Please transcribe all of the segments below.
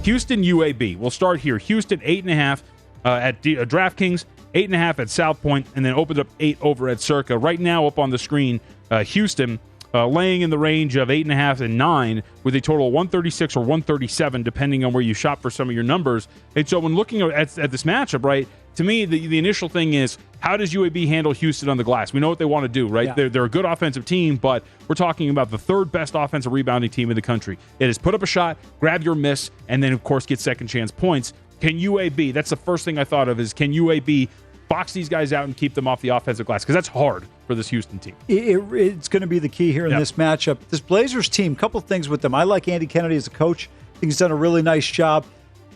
Houston, UAB. We'll start here. Houston, 8.5 at DraftKings, 8.5 at South Point, and then opened up 8 over at Circa. Right now up on the screen, Houston laying in the range of 8.5 and 9 with a total of 136 or 137, depending on where you shop for some of your numbers. And so when looking at this matchup, right, to me, the initial thing is, how does UAB handle Houston on the glass? We know what they want to do, right? Yeah. They're a good offensive team, but we're talking about the third best offensive rebounding team in the country. It is put up a shot, grab your miss, and then, of course, get second chance points. Can UAB, that's the first thing I thought of, is can UAB box these guys out and keep them off the offensive glass? Because that's hard for this Houston team. It's going to be the key here in this matchup. This Blazers team, couple things with them. I like Andy Kennedy as a coach. I think he's done a really nice job.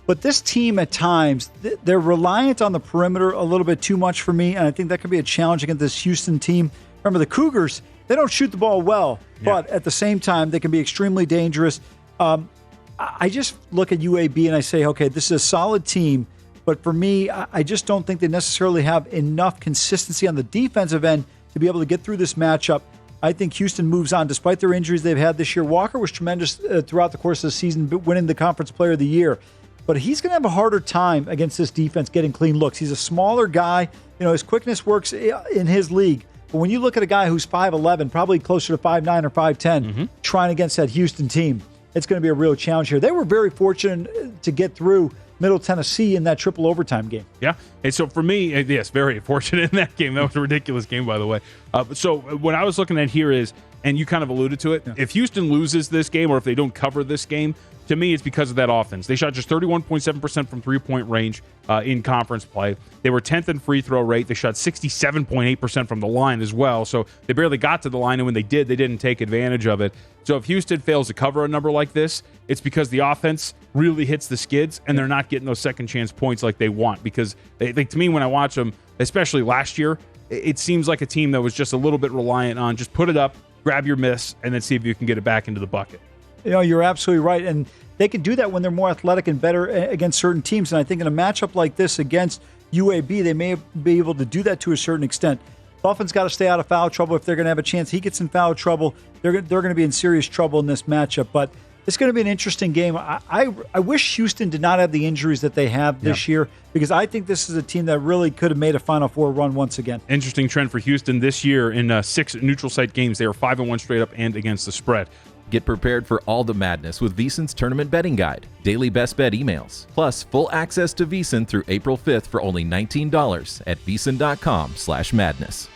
But this team at times, they're reliant on the perimeter a little bit too much for me, and I think that could be a challenge against this Houston team. Remember, the Cougars, they don't shoot the ball well, but at the same time, they can be extremely dangerous. I just look at UAB and I say, okay, this is a solid team, but for me, I just don't think they necessarily have enough consistency on the defensive end to be able to get through this matchup. I think Houston moves on despite their injuries they've had this year. Walker was tremendous throughout the course of the season, winning the Conference Player of the Year. But he's going to have a harder time against this defense getting clean looks. He's a smaller guy. His quickness works in his league. But when you look at a guy who's 5'11", probably closer to 5'9" or 5'10", trying against that Houston team, it's going to be a real challenge here. They were very fortunate to get through Middle Tennessee in that triple overtime game. Yeah, and so for me, yes, very fortunate in that game. That was a ridiculous game, by the way. So what I was looking at here is, and you kind of alluded to it, if Houston loses this game or if they don't cover this game, to me, it's because of that offense. They shot just 31.7% from three-point range in conference play. They were 10th in free throw rate. They shot 67.8% from the line as well. So they barely got to the line, and when they did, they didn't take advantage of it. So if Houston fails to cover a number like this, it's because the offense really hits the skids, and they're not getting those second chance points like they want. Because to me, when I watch them, especially last year, it seems like a team that was just a little bit reliant on just put it up, grab your miss, and then see if you can get it back into the bucket. You're absolutely right. And they can do that when they're more athletic and better against certain teams. And I think in a matchup like this against UAB, they may be able to do that to a certain extent. Buffin's got to stay out of foul trouble. If they're going to have a chance he gets in foul trouble, they're going to be in serious trouble in this matchup. But it's going to be an interesting game. I wish Houston did not have the injuries that they have this year, because I think this is a team that really could have made a Final Four run once again. Interesting trend for Houston this year. In 6 neutral site games, they are 5-1 straight up and against the spread. Get prepared for all the madness with VSiN's tournament betting guide, daily best bet emails, plus full access to VSiN through April 5th for only $19 at vsin.com/madness.